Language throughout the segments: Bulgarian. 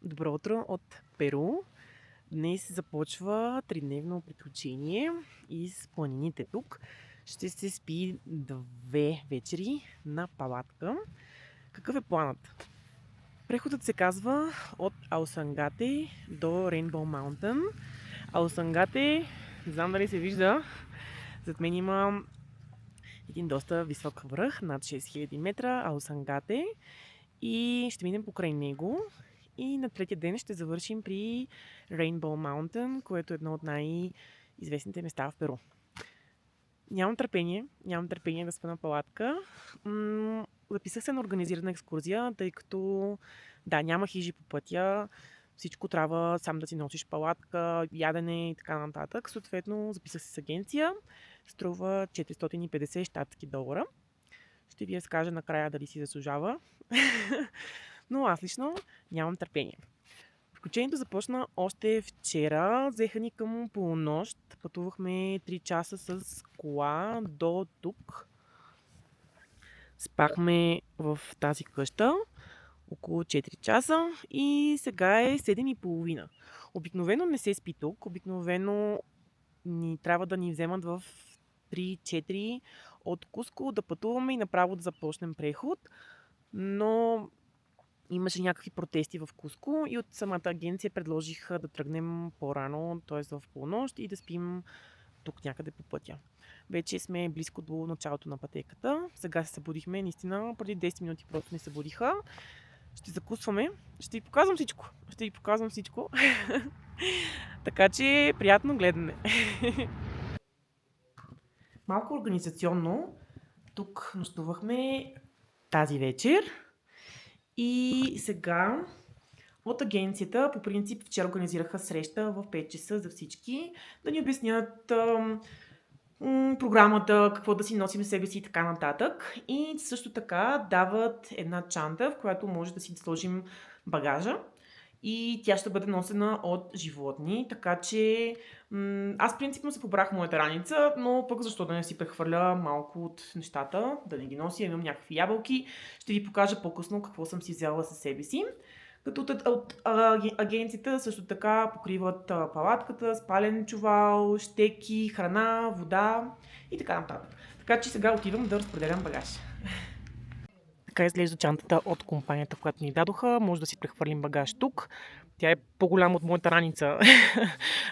Добро утро от Перу. Днес започва тридневно приключение из планините тук. Ще се спи 2 вечери на палатка. Какъв е планът? Преходът се казва от Аусангате до Рейнбоу Маунтън. Аусангате, не знам дали се вижда, зад мен има един доста висок връх, над 6000 метра, Аусангате. И ще минем покрай него. И на третия ден ще завършим при Rainbow Mountain, което е едно от най-известните места в Перу. Нямам търпение да спа на палатка. Записах се на организирана екскурзия, тъй като няма хижи по пътя. Всичко трябва сам да си носиш палатка, ядене и така нататък. Съответно, записах се с агенция. Струва 450 щатски долара. Ще ви разкажа накрая дали си заслужава. Но аз лично нямам търпение. Приключението започна още вчера. Взеха ни към полунощ. Пътувахме 3 часа с кола до тук. Спахме в тази къща около 4 часа и сега е 7:30. Обикновено не се спи тук. Обикновено ни трябва да ни вземат в 3-4 от Куско да пътуваме и направо да започнем преход. Но имаше някакви протести в Куско и от самата агенция предложиха да тръгнем по-рано, т.е. в полунощ и да спим тук някъде по пътя. Вече сме близко до началото на пътеката. Сега се събудихме, наистина, преди 10 минути просто ни събудиха. Ще закусваме. Ще ви показвам всичко. Така че приятно гледане. Малко организационно. Тук нощувахме тази вечер. И сега от агенцията, по принцип, вчера организираха среща в 5 часа за всички, да ни обяснят програмата, какво да си носим с себе си и така нататък. И също така дават една чанта, в която може да си сложим багажа. И тя ще бъде носена от животни, така че аз принципно се побрах моята раница, но пък защо да не си прехвърля малко от нещата, да не ги нося, имам някакви ябълки. Ще ви покажа по-късно какво съм си взяла със себе си. Като от агенцията също така покриват палатката, спален чувал, щеки, храна, вода и така нататък. Така че сега отивам да разпределям багаж. Така изглежда чантата от компанията, която ни дадоха. Може да си прехвърлим багаж тук. Тя е по-голяма от моята раница.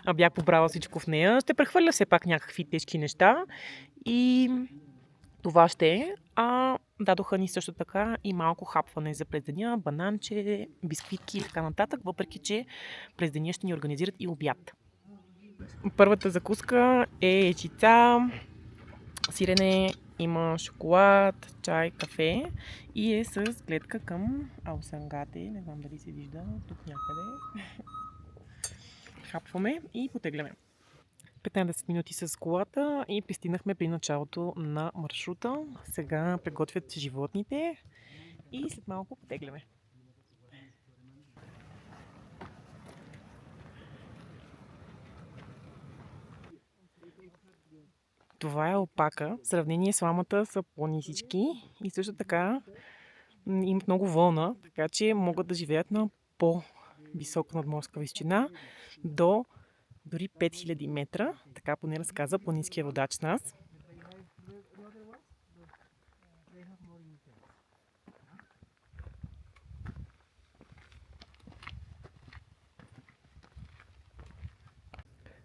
А бях побрала всичко в нея. Ще прехвърля все пак някакви тежки неща. И това ще е. Дадоха ни също така и малко хапване за през деня, бананче, бисквитки и така нататък, въпреки че през деня ще ни организират и обяд. Първата закуска е ечица, сирене, има шоколад, чай, кафе и е с гледка към Аусангате. Не знам дали се вижда тук някъде. Хапваме и потегляме. 15 минути с колата и пристигнахме при началото на маршрута. Сега приготвят животните и след малко потегляме. Това е алпака. В сравнение с ламата са по-нисички и също така имат много вълна, така че могат да живеят на по-висока надморска височина до дори 5000 метра. Така поне разказа планинския водач с нас.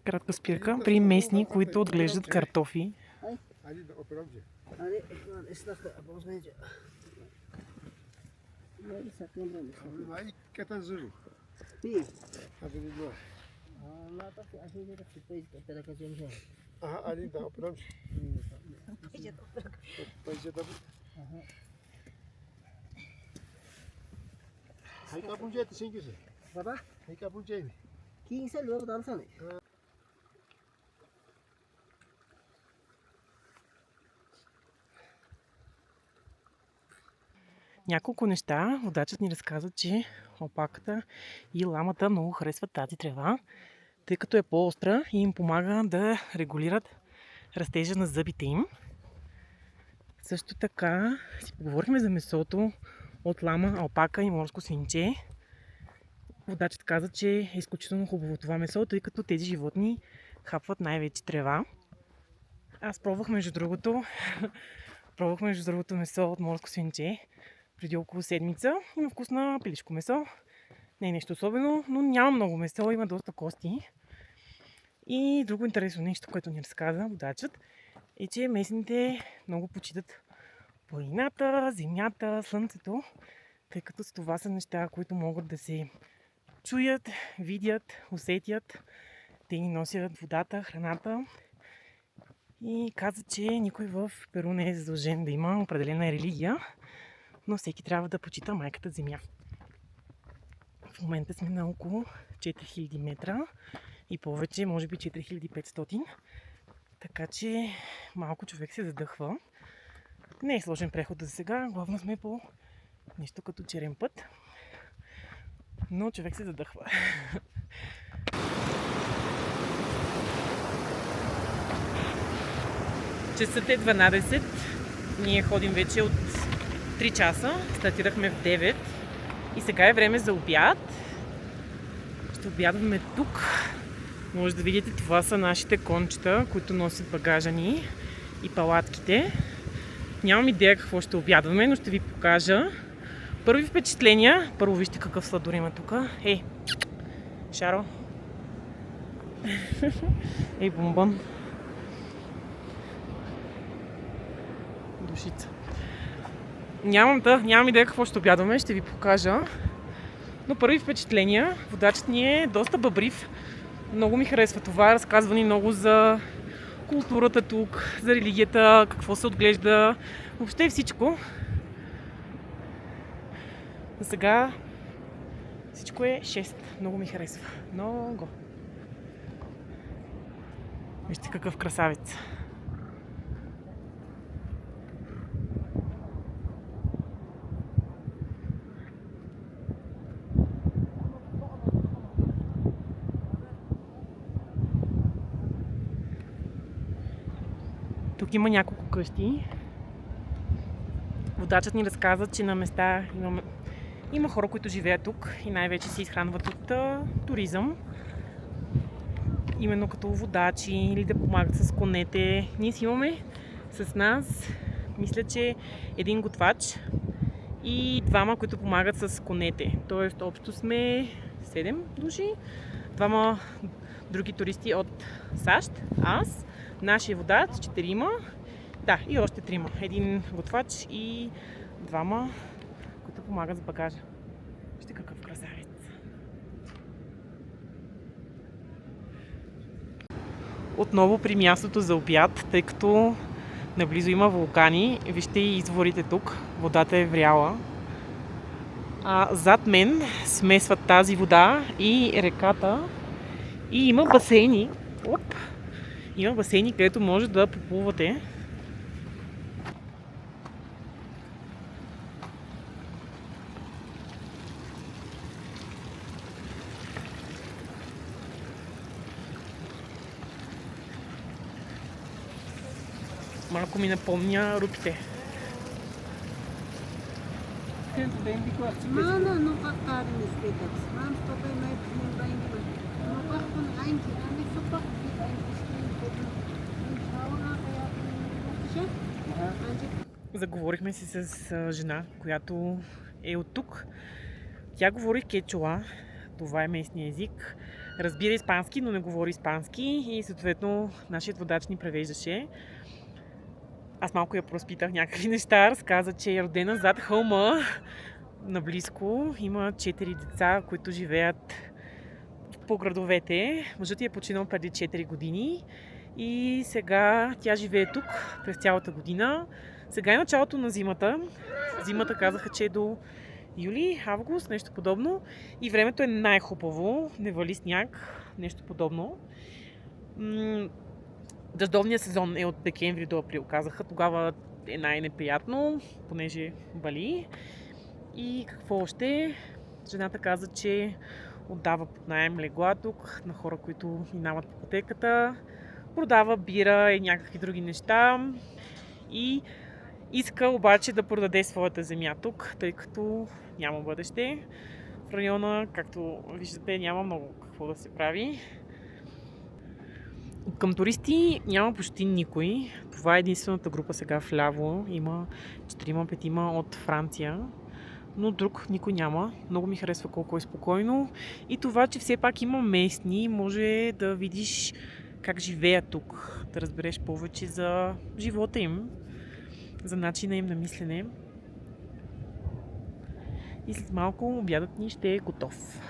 Кратка спирка при местни, които отглеждат картофи. Няколко неща. Водачът ни разказа, че алпаката и ламата много харесват тази трева, тъй като е по-остра и им помага да регулират растежа на зъбите им. Също така си поговорихме за месото от лама, алпака и морско свинче. Водачът каза, че е изключително хубаво това месо, тъй като тези животни хапват най-вече трева. Аз пробвах между другото месо от морско свинче преди около седмица. Има вкус на пилешко месо. Не е нещо особено, но няма много месо, има доста кости. И друго интересно нещо, което ни разказа водачът, е, че местните много почитат планината, земята, слънцето, тъй като с това са неща, които могат да се чуят, видят, усетят. Те ни носят водата, храната. И каза, че никой в Перу не е задължен да има определена религия, но всеки трябва да почита майката земя. В момента сме на около 4000 метра и повече, може би 4500. Така че малко човек се задъхва. Не е сложен преход за сега, главно сме по нещо като черен път. Но човек се задъхва. Часът е 12. Ние ходим вече от 3 часа. Стартирахме в 9. И сега е време за обяд. Ще обядваме тук. Може да видите, това са нашите кончета, които носят багажа ни и палатките. Нямам идея какво ще обядваме, но ще ви покажа. Първи впечатления. Първо вижте какъв сладур има тук. Ей, Шаро. Ей, бомбон. Душица. Нямам идея какво ще обядваме, ще ви покажа. Но първи впечатления. Водачът ни е доста бъбрив. Много ми харесва това. Разказва ни много за културата тук, за религията, какво се отглежда. Въобще всичко. За сега всичко е 6. Много ми харесва. Много. Вижте какъв красавец. Тук има няколко къщи. Водачът ни разказа, че на места има хора, които живеят тук и най-вече се изхранват от туризъм. Именно като водачи или да помагат с конете. Ние си имаме с нас, мисля, че един готвач и двама, които помагат с конете. Тоест общо сме 7 души. Двама други туристи от САЩ, аз, нашия водач, 4. Да, и още 3. Един готвач и двама, които помагат с багажа. Вижте какъв красавец. Отново при мястото за обяд, тъй като наблизо има вулкани. Вижте и изворите тук. Водата е вряла. Зад мен смесват тази вода и реката. И има басейни. Има басейни, където може да поплувате. Малко ми напомня рупите. Заговорихме си с жена, която е от тук. Тя говори кечуа, това е местния език. Разбира испански, но не говори испански и съответно нашият водач ни превеждаше. Аз малко я проспитах някакви неща. Разказа, че е родена зад хълма, наблизко. Има 4 деца, които живеят по градовете. Мъжът е починал преди 4 години и сега тя живее тук през цялата година. Сега е началото на зимата. Зимата казаха, че е до юли, август, нещо подобно. И времето е най-хубаво. Не вали сняг, нещо подобно. Дъждовният сезон е от декември до април, казаха. Тогава е най-неприятно, понеже вали. И какво още? Жената каза, че отдава под наем легла тук на хора, които минават по пътеката. Продава бира и някакви други неща. И иска обаче да продаде своята земя тук, тъй като няма бъдеще. В района, както виждате, няма много какво да се прави. Към туристи няма почти никой. Това е единствената група сега вляво. Има 4-5 от Франция. Но друг никой няма. Много ми харесва колко е спокойно. И това, че все пак има местни, може да видиш как живеят тук. Да разбереш повече за живота им, за начина им на мислене. И след малко обядът ни ще е готов.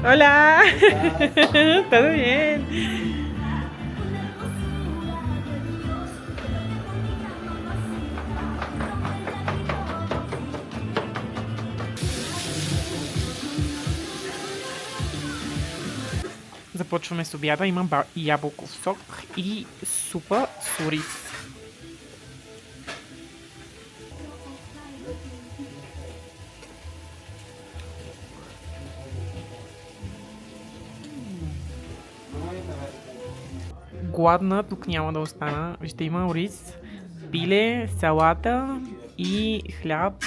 Hola. ¿Todo bien? Започваме с обяда. Има ябълков сок и супа с ориз. Гладна тук няма да остана. Ще има ориз, пиле, салата и хляб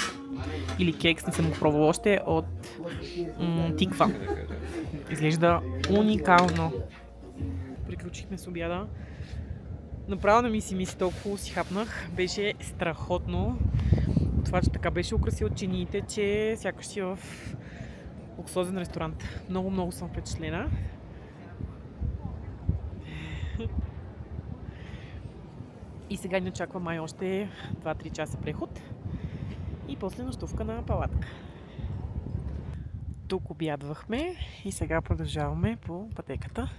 или кекс, не съм го пробвала още, от тиква. Изглежда уникално. Приключихме с обяда. Направо не ми си мисли, толкова си хапнах. Беше страхотно. Това, че така беше украсил чиниите, че сякаш си в луксозен ресторант. Много съм впечатлена. И сега ни очаква май още 2-3 часа преход. И после нощувка на палатка. Тук обядвахме и сега продължаваме по пътеката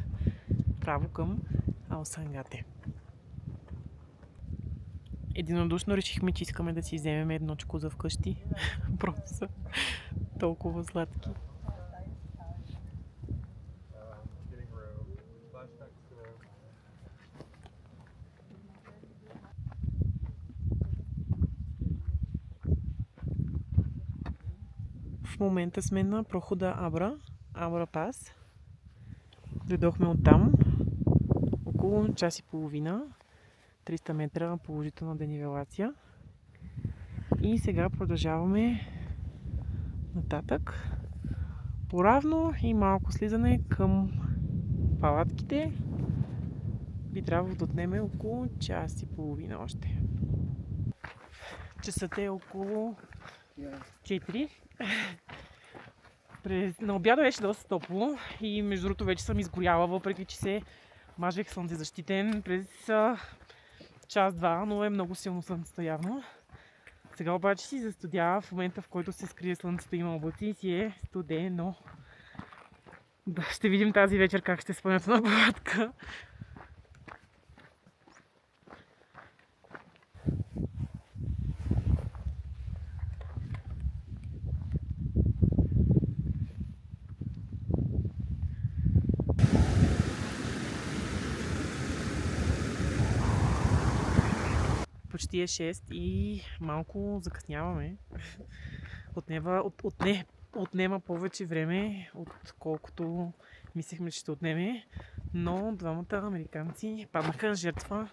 право към Алсангате. Единодушно решихме, че искаме да си вземем едно чуко за вкъщи. Просто са толкова сладки. В момента сме на прохода Абра Пас. Дойдохме оттам около час и половина, 300 метра положителна денивелация. И сега продължаваме нататък. Поравно и малко слизане към палатките. Би трябвало да отнеме около час и половина още. Часът е около 4. На обяда беше доста топло и между другото вече съм изгоряла, въпреки че се мажех слънцезащитен през час-два, но е много силно слънцето явно. Сега обаче си застудява в момента, в който се скрие слънцето, има облаци и си е студено. Да, ще видим тази вечер как ще спънят на палатка. Почти е 6 и малко закъсняваме. Отнема повече време, отколкото мислехме, че ще отнеме. Но двамата американци паднаха жертва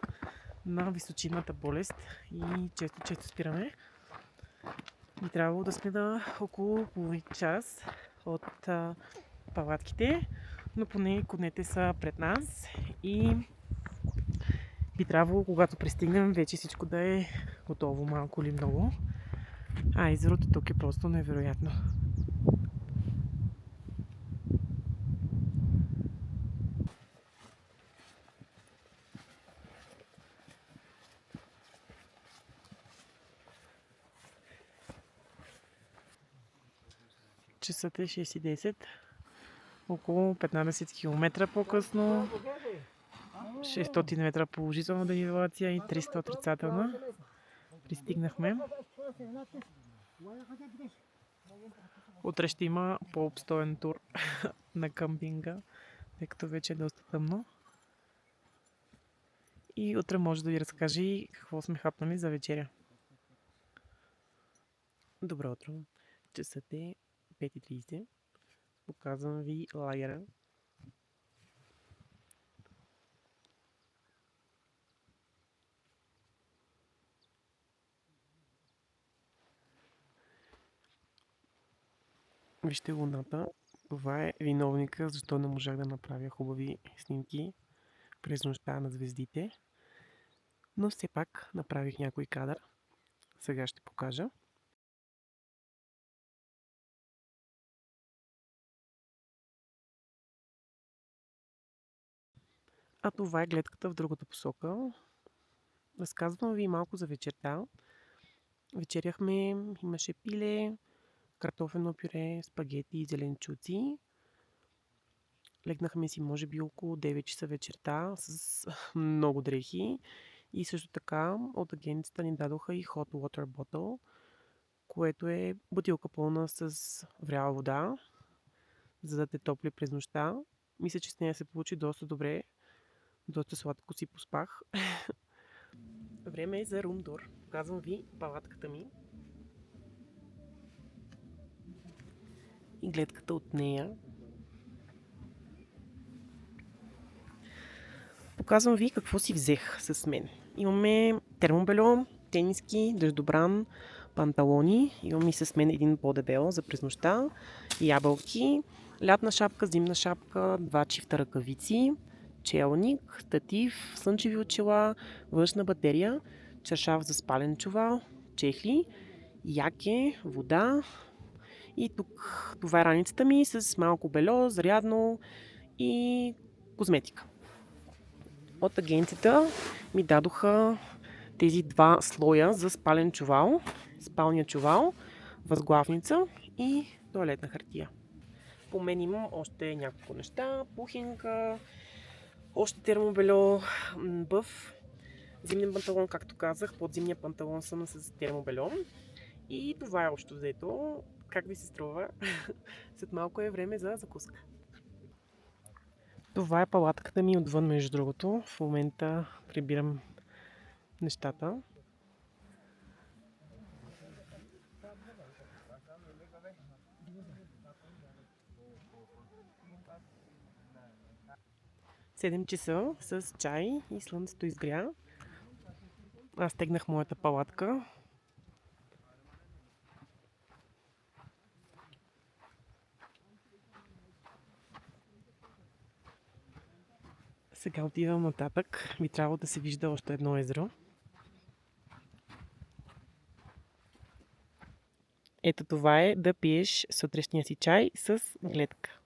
на височинната болест и често спираме. Би трябвало да сме около половин час от палатките, но поне конете са пред нас и би трябвало, когато пристигнем, вече всичко да е готово, малко или много. Езерото тук е просто невероятно. Часът е 6:10. Около 15 км по-късно. 600 метра положителна денивелация и 300 отрицателна. Пристигнахме. Утре ще има по-обстоен тур на къмпинга, тъй като вече е доста тъмно. И утре може да ви разкажа и какво сме хапнали за вечеря. Добро утро! Часът е 5:30. Показвам ви лагера. Вижте луната. Това е виновника, защо не можах да направя хубави снимки през нощта на звездите. Но все пак направих някой кадър. Сега ще покажа. А това е гледката в другата посока. Разказвам ви малко за вечерта. Вечеряхме, имаше пиле, картофено пюре, спагети и зеленчуци. Легнахме си може би около 9 часа вечерта с много дрехи. И също така от агенцията ни дадоха и hot water bottle, което е бутилка пълна с вряла вода, за да те топли през нощта. Мисля, че с нея се получи доста добре. Доста сладко си поспах. Време е за румтур. Показвам ви палатката ми. И гледката от нея. Показвам ви какво си взех с мен. Имаме термобельо, тениски, дъждобран, панталони. Имам и с мен един по-дебел за през нощта. Ябълки, лятна шапка, зимна шапка, 2 чифта ръкавици, челник, статив, слънчеви очила, външна батерия, чаршаф за спален чувал, чехли, яке, вода. И тук това е раницата ми с малко бельо, зарядно и козметика. От агенцията ми дадоха тези 2 слоя за спален чувал, спалния чувал, възглавница и тоалетна хартия. По мен имам още няколко неща, пухинка, още термобельо, бъв, зимния панталон, както казах, под зимния панталон съм с термобельо. И това е общо взето. Как ви се струва? След малко е време за закуска. Това е палатката ми отвън, между другото. В момента прибирам нещата. Седем часа с чай и слънцето изгря. Аз стегнах моята палатка. Сега отивам нататък. Би трябвало да се вижда още едно езеро. Ето това е да пиеш сутрешния си чай с гледка.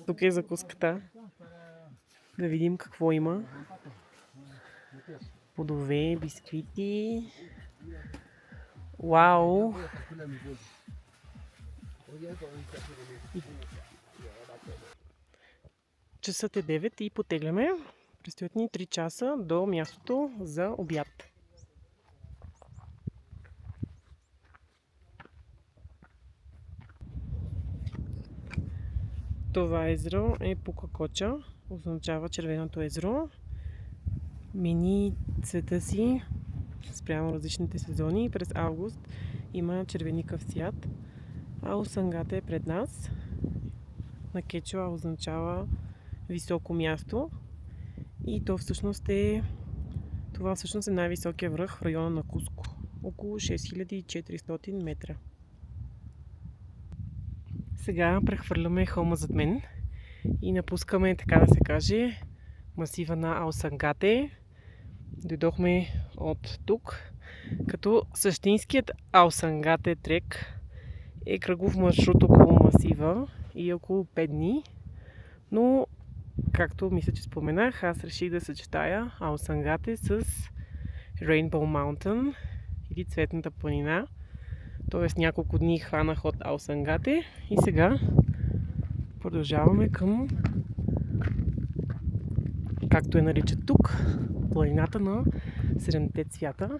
Тук е закуската. Да видим какво има. Плодове, бисквити. Вау! Часът е 9 и потегляме. Предстоят ни 3 часа до мястото за обяд. Това езеро е Пукакоча, означава червеното езеро. Мени цвета си спрямо различните сезони. През август има червеникав цвят. Аусангата е пред нас. На кечуа означава високо място. И това всъщност е най-високия връх в района на Куско. Около 6400 метра. Сега прехвърляме хълма зад мен и напускаме, така да се каже, масива на Аусангате. Дойдохме от тук, като същинският Аусангате трек е кръгов маршрут около масива и около 5 дни. Но, както мисля, че споменах, аз реших да съчетая Аусангате с Rainbow Mountain или Цветната планина. Тоест няколко дни хванах от Аусангате и сега продължаваме към, както я наричат тук, планината на 7-те цвята.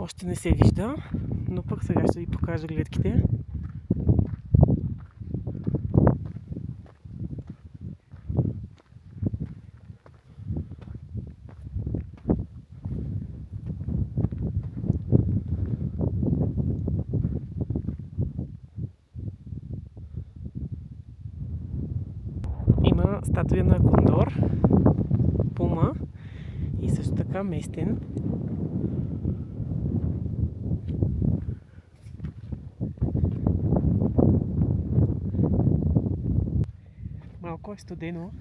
Още не се вижда, но пък сега ще ви покажа гледките. Има статуя на кондор, пума и също така местен. Малко е студено.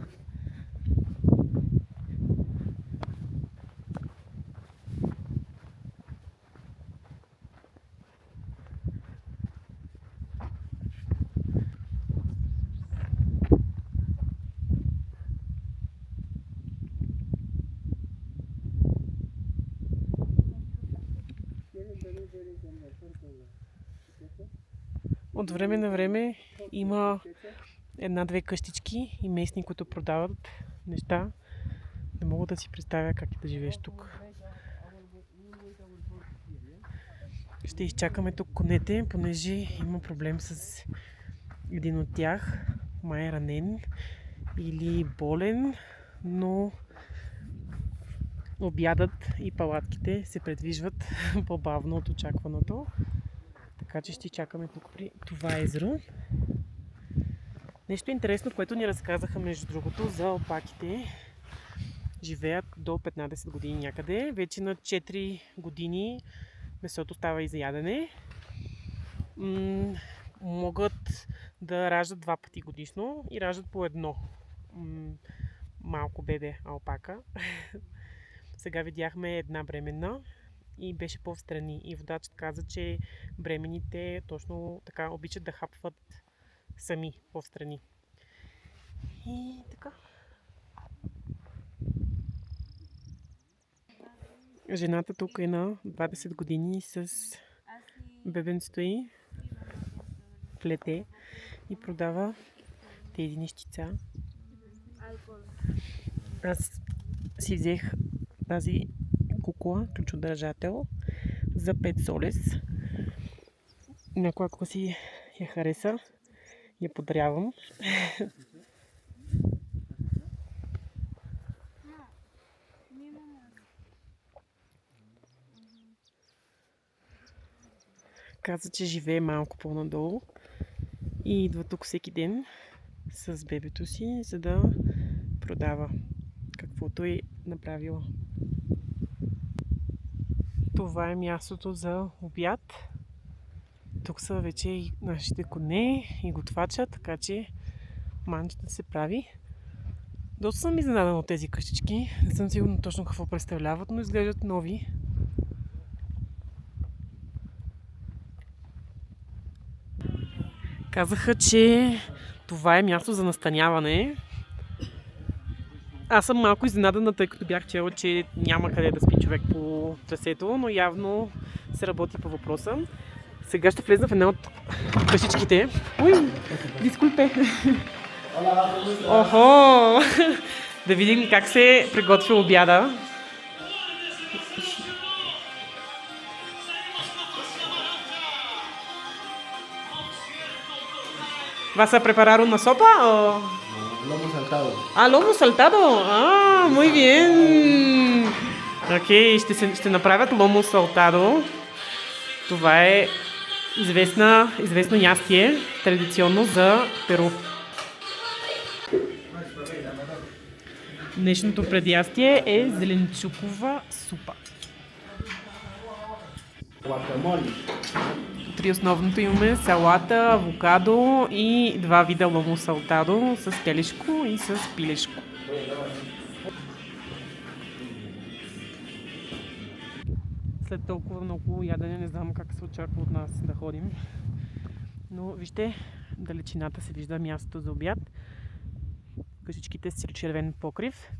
От време на време има една-две къщички и местни, които продават неща. Не мога да си представя как е да живееш тук. Ще изчакаме тук конете, понеже има проблем с един от тях. Май е ранен или болен, но обядът и палатките се предвижват по-бавно от очакваното. Така че ще чакаме тук при това езеро. Нещо интересно, което ни разказаха между другото за алпаките. Живеят до 15 години някъде. Вече на 4 години месото става и за ядене. Могат да раждат 2 пъти годишно и раждат по едно малко бебе алпака. Сега видяхме една бременна и беше по-встрани. И водачът каза, че бременните точно така обичат да хапват сами по-встрани. И така. Жената тук е на 20 години с бебенцето й, плете и продава тези нещица. Аз си взех тази кукла, ключодържател, за 5 солес. Някой, ако си я хареса, я подарявам. Каза, че живее малко по-надолу и идва тук всеки ден с бебето си, за да продава каквото е направила. Това е мястото за обяд. Тук са вече и нашите коне и готвача, така че манчета се прави. Доста съм изненадана от тези къщички. Не съм сигурна точно какво представляват, но изглеждат нови. Казаха, че това е място за настаняване. Аз съм малко изненадана, тъй като бях чела, че няма къде да спи човек по трасето, но явно се работи по въпроса. Сега ще влезна в една от къщичките. Уй, дискульпе! Охо! Да видим как се приготвя обяда. ¿Vas a preparar una sopa o...? Lomo saltado. Ah, lomo saltado. Ah, muy bien. Окей, ще направят lomo saltado. Това е известно ястие, традиционно за Перу. Днешното предястие е зеленчукова супа. Guacamole. При основното имаме салата, авокадо и 2 вида ломо салтадо с телешко и с пилешко. След толкова много ядене не знам как се очаква от нас да ходим. Но вижте, далечината се вижда мястото за обяд. Къщичките с червен покрив.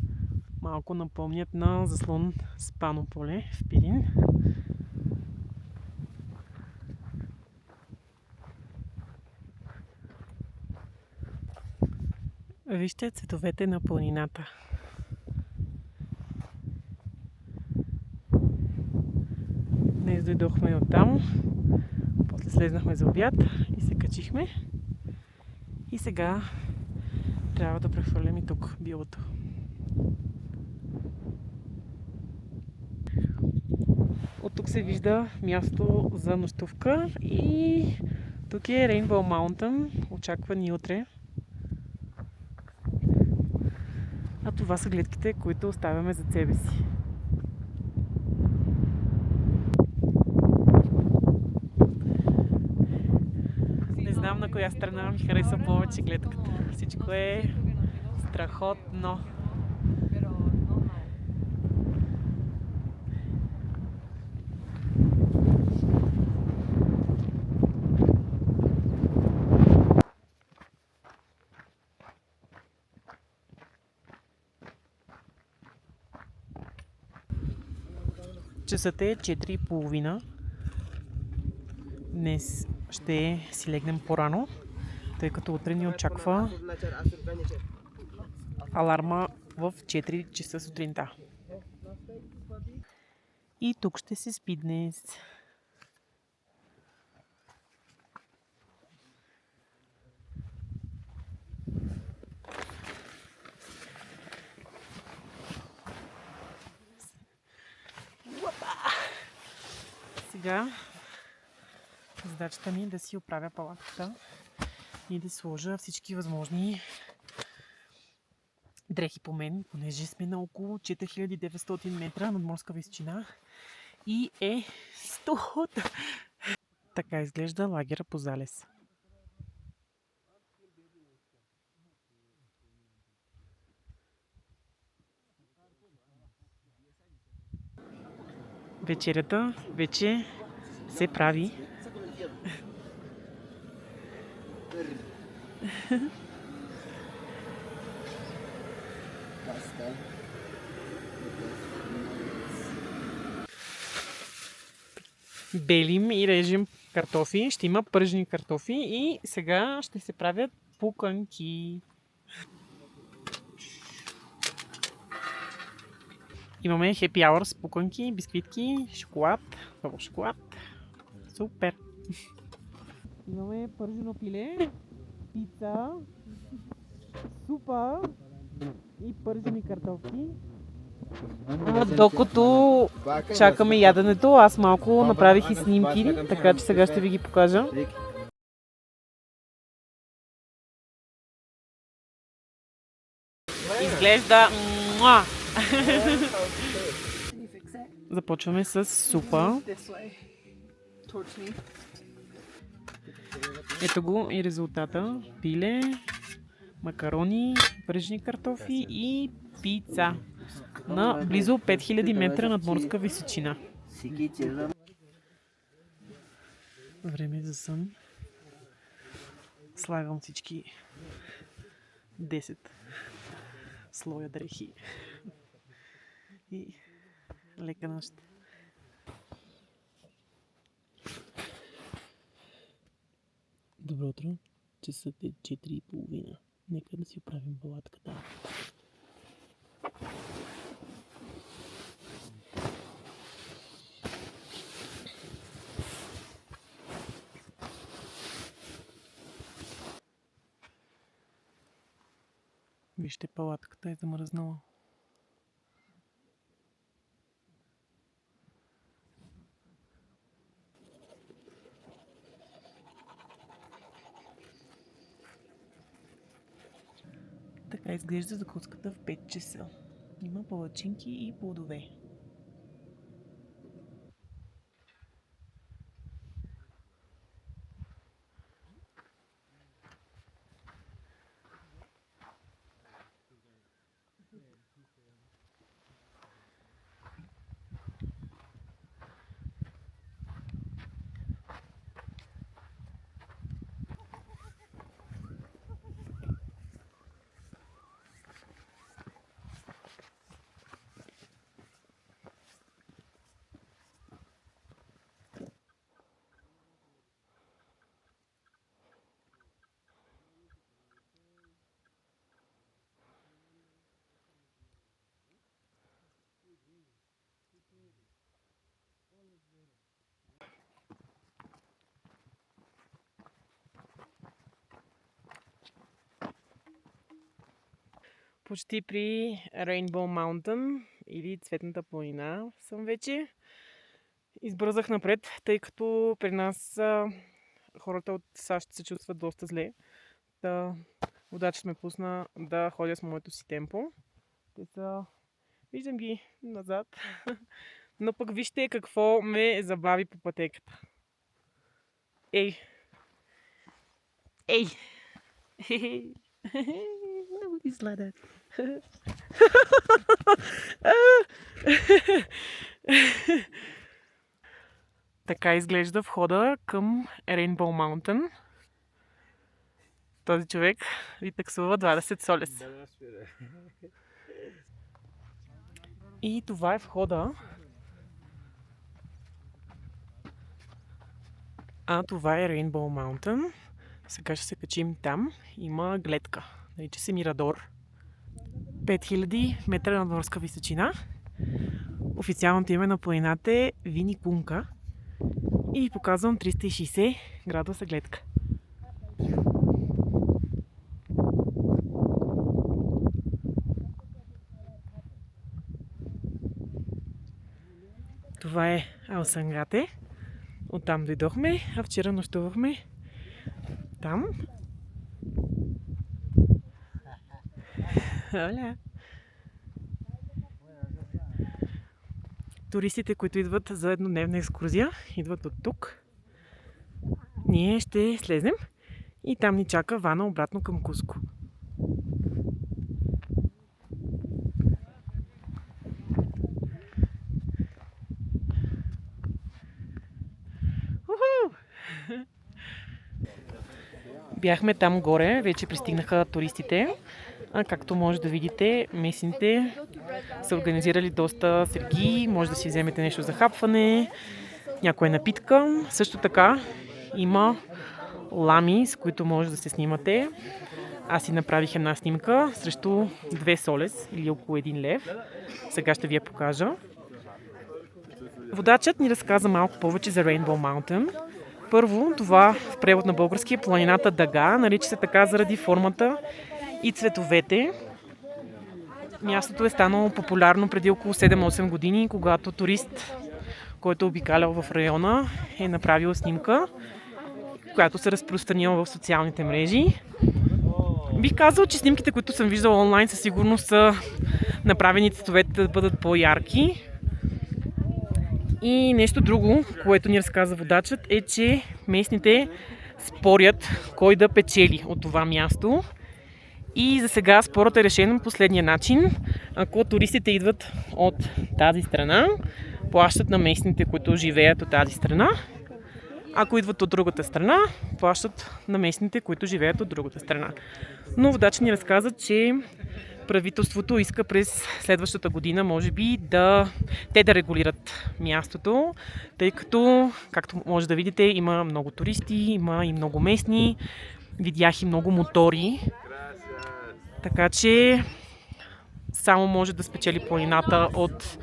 Малко напомнят на заслон Спано поле в Пирин. Вижте цветовете на планината. Не Ние дойдохме оттам, после слезнахме за обяд и се качихме. И сега трябва да прехвърлям и тук билото. От тук се вижда място за нощувка и тук е Rainbow Mountain, очаква ни утре. А това са гледките, които оставяме зад себе си. Не знам на коя страна ми харесва повече гледката. Всичко е страхотно. Часът е 4:30. Днес ще си легнем по-рано, тъй като утре ни очаква аларма в 4 часа сутринта. И тук ще се спи днес. Сега задачата ми е да си оправя палатката и да сложа всички възможни дрехи по мен, понеже сме на около 4900 метра надморска височина и е студ. Така изглежда лагера по залез. Вечерята вече се прави. Белим и режем картофи. Ще има пържени картофи и сега ще се правят пуканки. Имаме happy hour с пуканки, бисквитки, шоколад, много шоколад. Супер! Имаме пържено пиле, пица, супа и пържени картофи. Докато чакаме яденето, аз малко направих и снимки, така че сега ще ви ги покажа. Изглежда муа! Започваме с супа. Ето го и резултата. Пиле, макарони, пържени картофи и пица на близо 5000 метра надморска височина. Време за сън. Слагам всички 10 слоя дрехи и лека нощ. Добро утро, часът е 4:30. Нека да си оправим палатката. Вижте, палатката е замръзнала. Така изглежда закуската в 5 часа. Има палачинки и плодове. Почти при Rainbow Mountain или Цветната планина съм вече. Избързах напред, тъй като при нас хората от САЩ се чувстват доста зле. Водачът ме пусна да ходя с моето си темпо. Виждам ги назад. Но пък вижте какво ме забави по пътеката. Ей! Ей! Много ти сладък. Така изглежда входа към Rainbow Mountain. Този човек ви таксува 20 солес. И това е входа. А това е Rainbow Mountain. Сега ще се качим там. Има гледка. Нарича се Мирадор. 5000 метра надморска височина. Официалното име на планината е Виникунка. И показвам 360 градуса гледка. Това е Алсангате. Оттам дойдохме, а вчера нощувахме там. Оля! Туристите, които идват за еднодневна екскурзия, идват от тук. Ние ще слезем и там ни чака вана обратно към Куско. Бяхме там горе, вече пристигнаха туристите. Както може да видите, местните са организирали доста сергии, може да си вземете нещо за хапване, някоя напитка. Също така има лами, с които може да се снимате. Аз си направих една снимка срещу 2 солес или около 1 лев. Сега ще ви я покажа. Водачът ни разказа малко повече за Rainbow Mountain. Първо, това в превод на български е планината Дъга, нарича се така заради формата и цветовете. Мястото е станало популярно преди около 7-8 години, когато турист, който е обикалял в района, е направил снимка, която се разпространила в социалните мрежи. Бих казал, че снимките, които съм виждала онлайн, със сигурност са направени цветовете да бъдат по-ярки. И нещо друго, което ни разказа водачът, е, че местните спорят кой да печели от това място. И за сега спорът е решен по последния начин. Ако туристите идват от тази страна, плащат на местните, които живеят от тази страна. Ако идват от другата страна, плащат на местните, които живеят от другата страна. Но водачът ни разказа, че правителството иска през следващата година, може би, те да регулират мястото, тъй като, както може да видите, има много туристи, има и много местни, видях и много мотори, така че само може да спечели планината от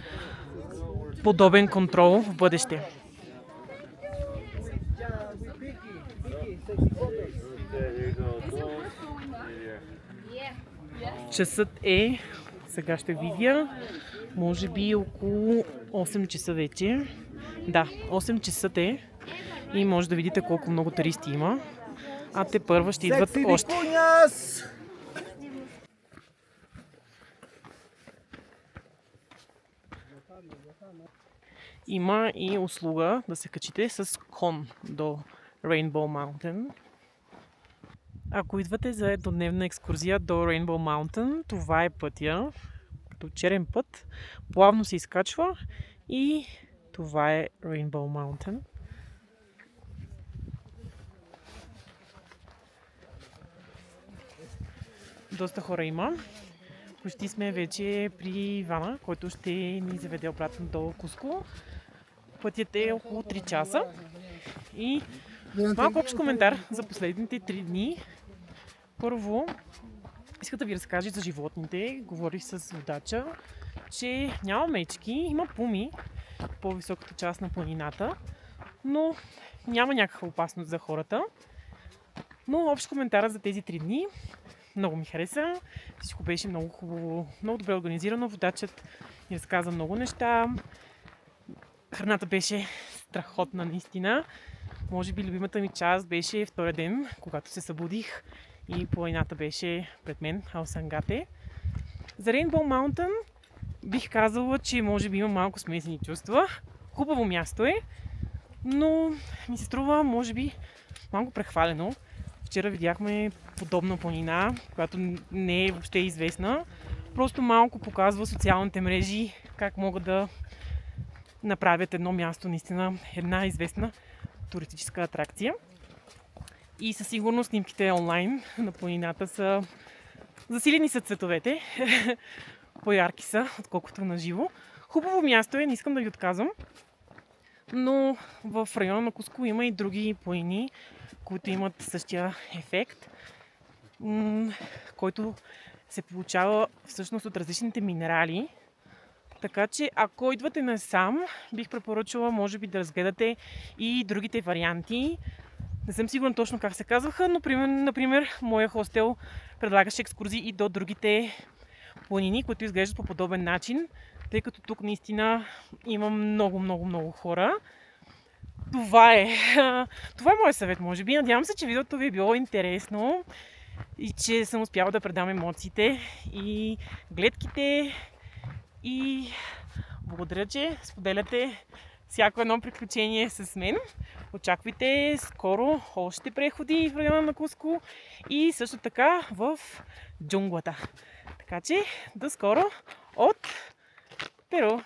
подобен контрол в бъдеще. Часът е, сега ще видя, може би около 8 часа вече. Да, 8 часа е и може да видите колко много туристи има. А те първа ще идват още. Има и услуга да се качите с кон до Rainbow Mountain. Ако идвате за еднодневна екскурзия до Rainbow Mountain, това е пътя, като черен път, плавно се изкачва и това е Rainbow Mountain. Доста хора има. Почти сме вече при вана, който ще ни заведе обратно до Куско. Пътят е около 3 часа. И малко общ коментар за последните 3 дни. Първо, иска да ви разкажа за животните. Говорих с водача, че няма мечки, има пуми в по-високата част на планината, но няма някаква опасност за хората. Но общ коментар за тези 3 дни. Много ми хареса. Всичко беше много хубаво, много добре организирано. Водачът ни разказа много неща. Храната беше страхотна наистина. Може би любимата ми част беше втория ден, когато се събудих и планината беше пред мен, Алсангате. За Rainbow Mountain бих казала, че може би има малко смесени чувства. Хубаво място е, но ми се струва, може би, малко прехвалено. Вчера видяхме подобна планина, която не е въобще известна. Просто малко показва социалните мрежи, как могат да направят едно място, наистина една известна туристическа атракция. И със сигурност снимките онлайн на планината са засилени са цветовете. По-ярки са, отколкото на живо. Хубаво място е, не искам да ви отказвам. Но в района на Куско има и други планини, които имат същия ефект, който се получава всъщност от различните минерали. Така че, ако идвате насам, бих препоръчала, може би, да разгледате и другите варианти. Не съм сигурна точно как се казваха, но, например, моя хостел предлагаше екскурзии и до другите планини, които изглеждат по подобен начин, тъй като тук наистина има много хора. Това е моят съвет, може би. Надявам се, че видеото ви е било интересно и че съм успяла да предам емоциите и гледките. И благодаря, че споделяте всяко едно приключение с мен. Очаквайте скоро още преходи в района на Куско и също така в джунглата. Така че до скоро от Перу!